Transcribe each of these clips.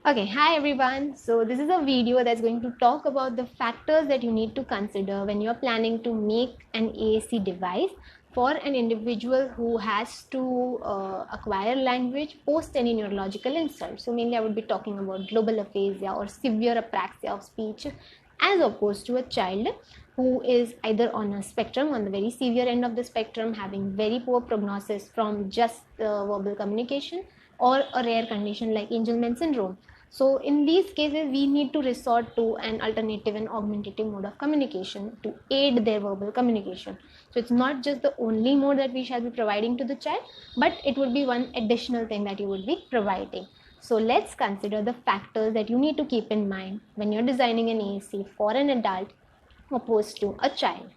Okay, hi everyone. So this is a video that's going to talk about the factors that you need to consider when you're planning to make an AAC device for an individual who has to acquire language post any neurological insult. So mainly I would be talking about global aphasia or severe apraxia of speech as opposed to a child who is either on a spectrum, on the very severe end of the spectrum, having very poor prognosis from just verbal communication, or a rare condition like Angelman syndrome. So in these cases, we need to resort to an alternative and augmentative mode of communication to aid their verbal communication. So it's not just the only mode that we shall be providing to the child, but it would be one additional thing that you would be providing. So let's consider the factors that you need to keep in mind when you're designing an AAC for an adult opposed to a child.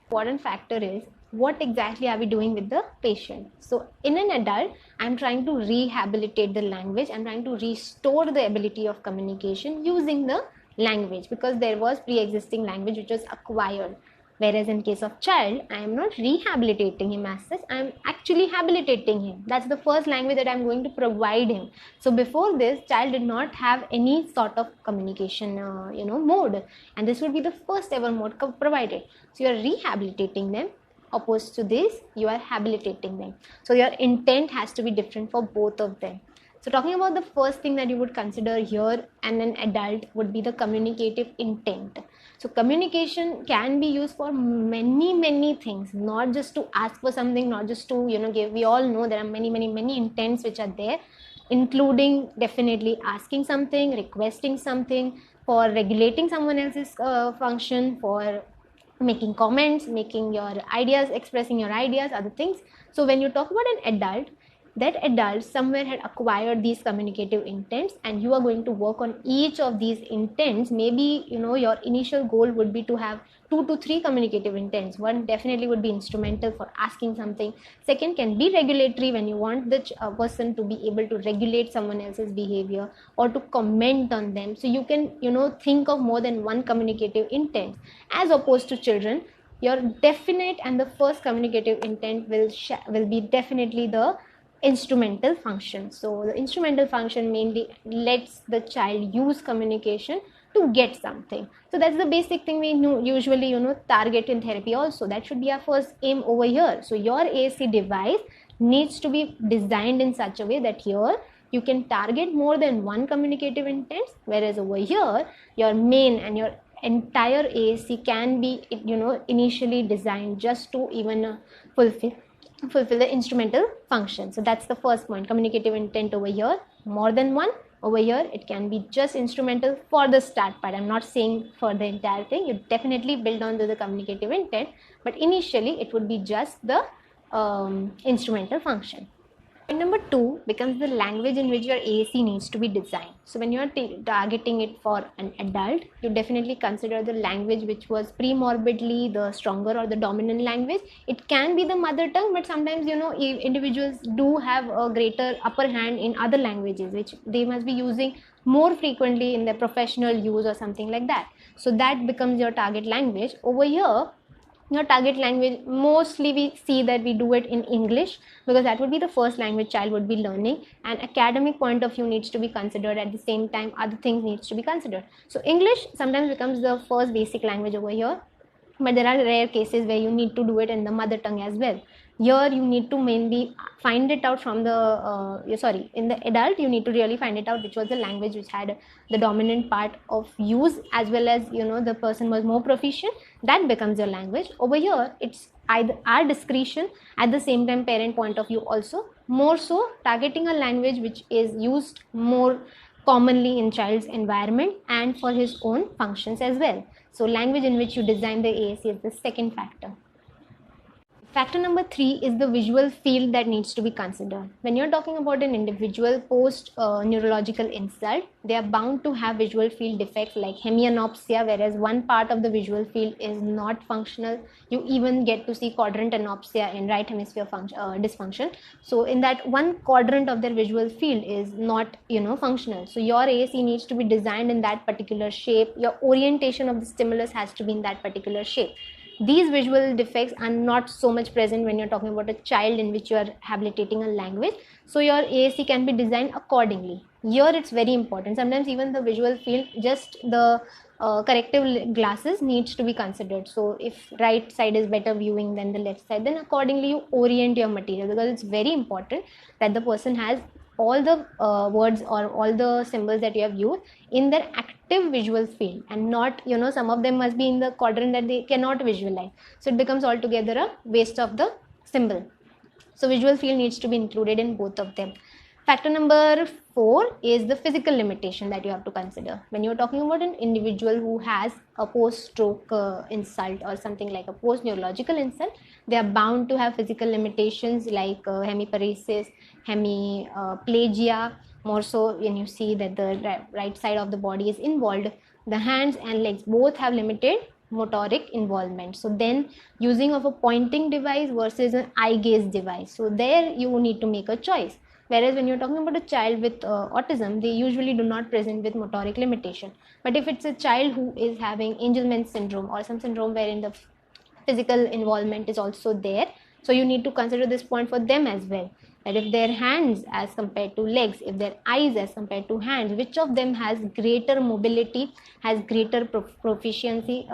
Important factor is what exactly are we doing with the patient. So in an adult, I'm trying to rehabilitate the language. I'm trying to restore the ability of communication using the language because there was pre-existing language which was acquired. Whereas in case of child, I am not rehabilitating him as such, I am actually habilitating him. That's the first language that I am going to provide him. So before this, child did not have any sort of communication mode, and this would be the first ever mode provided. So you are rehabilitating them. Opposed to this, you are habilitating them. So your intent has to be different for both of them. So talking about the first thing that you would consider here and an adult would be the communicative intent. So communication can be used for many things, not just to ask for something, not just to give. We all know there are many intents which are there, including definitely asking something, requesting something, for regulating someone else's function, for making comments, making your ideas, expressing your ideas, other things. So when you talk about an adult, that adult somewhere had acquired these communicative intents, and you are going to work on each of these intents. Maybe your initial goal would be to have 2 to 3 communicative intents. One definitely would be instrumental for asking something. Second can be regulatory, when you want the person to be able to regulate someone else's behavior or to comment on them. So you can think of more than one communicative intent. As opposed to children, your definite and the first communicative intent will be definitely the instrumental function. So the instrumental function mainly lets the child use communication to get something. So that's the basic thing we usually target in therapy also. That should be our first aim over here. So your AAC device needs to be designed in such a way that here you can target more than one communicative intent, whereas over here your main and your entire AAC can be initially designed just to even fulfill the instrumental function. So that's the first point. Communicative intent over here, more than one. Over here it can be just instrumental for the start part. I'm not saying for the entire thing. You definitely build on to the communicative intent, but initially it would be just the instrumental function. Point number 2 becomes the language in which your AAC needs to be designed. So when you are targeting it for an adult, you definitely consider the language which was pre-morbidly the stronger or the dominant language. It can be the mother tongue, but sometimes individuals do have a greater upper hand in other languages which they must be using more frequently in their professional use or something like that. So that becomes your target language. Over here, your target language, mostly we see that we do it in English because that would be the first language child would be learning, and academic point of view needs to be considered. At the same time, other things needs to be considered. So English sometimes becomes the first basic language over here, but there are rare cases where you need to do it in the mother tongue as well. Here you need to mainly find it out from the in the adult you need to really find it out which was the language which had the dominant part of use, as well as the person was more proficient. That becomes your language. Over here it's either our discretion, at the same time parent point of view also, more so targeting a language which is used more commonly in child's environment and for his own functions as well. So language in which you design the AAC is the second factor. Factor number 3 is the visual field that needs to be considered. When you're talking about an individual post neurological insult, they are bound to have visual field defects like hemianopsia, whereas one part of the visual field is not functional. You even get to see quadrant anopsia in right hemisphere dysfunction. So in that one quadrant of their visual field is not functional. So your AAC needs to be designed in that particular shape. Your orientation of the stimulus has to be in that particular shape. These visual defects are not so much present when you're talking about a child in which you are habilitating a language. So your AAC can be designed accordingly. Here it's very important. Sometimes even the visual field, just the corrective glasses needs to be considered. So if right side is better viewing than the left side, then accordingly you orient your material, because it's very important that the person has all the words or all the symbols that you have used in their active visual field, and not, some of them must be in the quadrant that they cannot visualize, so it becomes altogether a waste of the symbol. So visual field needs to be included in both of them. Factor number 4 is the physical limitation that you have to consider. When you're talking about an individual who has a post-stroke insult or something like a post-neurological insult, they are bound to have physical limitations like hemiparesis, hemiplegia. More so when you see that the right side of the body is involved, the hands and legs both have limited motoric involvement. So then using of a pointing device versus an eye gaze device, so there you need to make a choice. Whereas when you're talking about a child with autism, they usually do not present with motoric limitation. But if it's a child who is having Angelman syndrome or some syndrome wherein the physical involvement is also there, so you need to consider this point for them as well, that if their hands as compared to legs, if their eyes as compared to hands, which of them has greater mobility, has greater proficiency,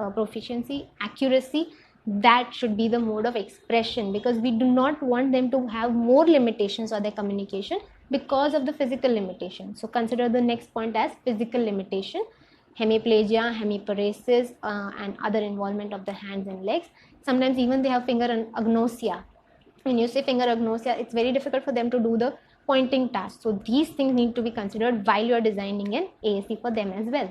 accuracy, that should be the mode of expression, because we do not want them to have more limitations or their communication because of the physical limitation. So consider the next point as physical limitation: hemiplegia, hemiparesis, and other involvement of the hands and legs. Sometimes even they have finger agnosia. When you say finger agnosia, it's very difficult for them to do the pointing task. So these things need to be considered while you are designing an AAC for them as well.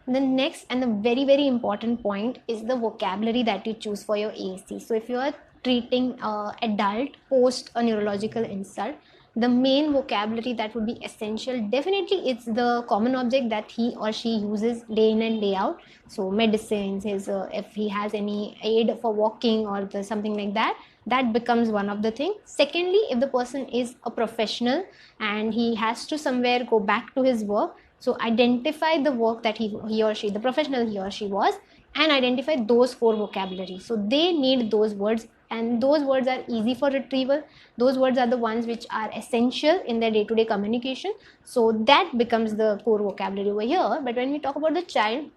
The next and the very, very important point is the vocabulary that you choose for your AAC. So if you are treating adult post a neurological insult, the main vocabulary that would be essential, definitely it's the common object that he or she uses day in and day out. So medicines, his if he has any aid for walking or something like that, that becomes one of the things. Secondly, if the person is a professional and he has to somewhere go back to his work, so identify the work that he or she, the professional he or she was, and identify those 4 vocabularies. So they need those words, and those words are easy for retrieval. Those words are the ones which are essential in their day-to-day communication. So that becomes the core vocabulary over here. But when we talk about the child,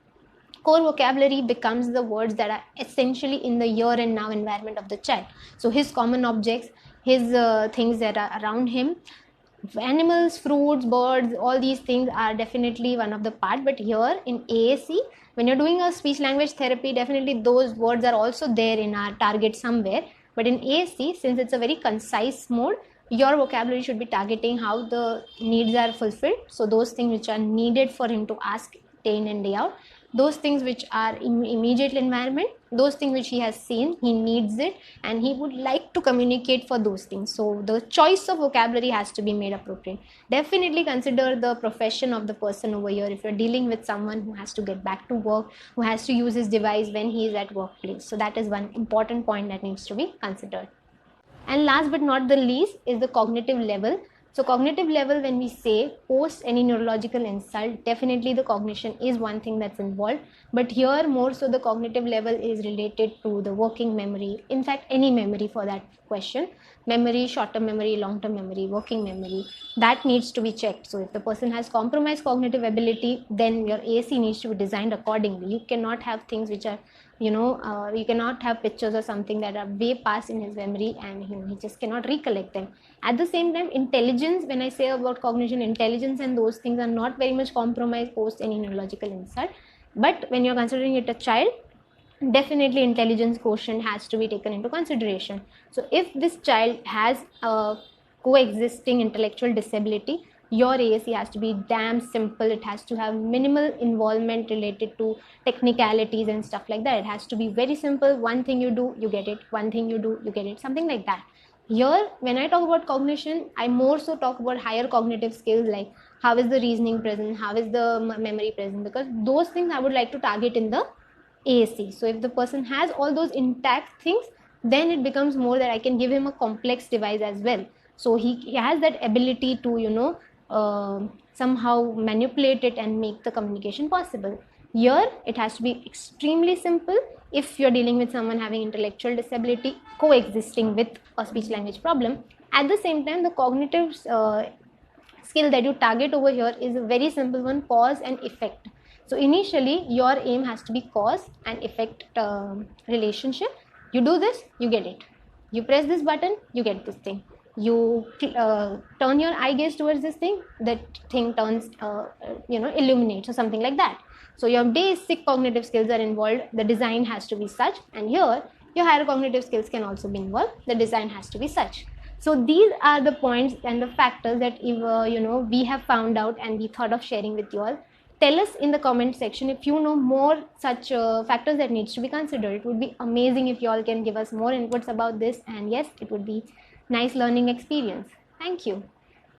core vocabulary becomes the words that are essentially in the here and now environment of the child. So his common objects, his things that are around him, animals, fruits, birds, all these things are definitely one of the part. But here in AAC, when you're doing a speech language therapy, definitely those words are also there in our target somewhere. But in AAC, since it's a very concise mode, your vocabulary should be targeting how the needs are fulfilled. So those things which are needed for him to ask day in and day out, those things which are in immediate environment, those things which he has seen, he needs it, and he would like to communicate for those things. So the choice of vocabulary has to be made appropriate. Definitely consider the profession of the person over here. If you're dealing with someone who has to get back to work, who has to use his device when he is at workplace, so that is one important point that needs to be considered. And last but not the least is the cognitive level. So cognitive level, when we say post any neurological insult, definitely the cognition is one thing that's involved. But here more so the cognitive level is related to the working memory. In fact, any memory for that question. Memory, short-term memory, long-term memory, working memory, that needs to be checked. So if the person has compromised cognitive ability, then your AAC needs to be designed accordingly. You cannot have things which are, you cannot have pictures or something that are way past in his memory and he just cannot recollect them. At the same time, intelligence, when I say about cognition, intelligence and those things are not very much compromised post any neurological insult. But when you're considering it a child, definitely intelligence quotient has to be taken into consideration. So if this child has a coexisting intellectual disability, your AAC has to be damn simple. It has to have minimal involvement related to technicalities and stuff like that. It has to be very simple. One thing you do, you get it. One thing you do, you get it. Something like that. Here, when I talk about cognition, I more so talk about higher cognitive skills, like how is the reasoning present, how is the memory present, because those things I would like to target in the AAC. So if the person has all those intact things, then it becomes more that I can give him a complex device as well. So he has that ability to, somehow manipulate it and make the communication possible. Here, it has to be extremely simple if you're dealing with someone having intellectual disability coexisting with a speech language problem. At the same time, the cognitive skill that you target over here is a very simple one: cause and effect. So initially your aim has to be cause and effect relationship. You do this, you get it. You press this button, you get this thing. You turn your eye gaze towards this thing, that thing turns illuminates or something like that. So your basic cognitive skills are involved, the design has to be such, and here your higher cognitive skills can also be involved, the design has to be such. So these are the points and the factors that we have found out and we thought of sharing with you all. Tell us in the comment section if you know more such factors that needs to be considered. It would be amazing if you all can give us more inputs about this, and yes, it would be nice learning experience. Thank you.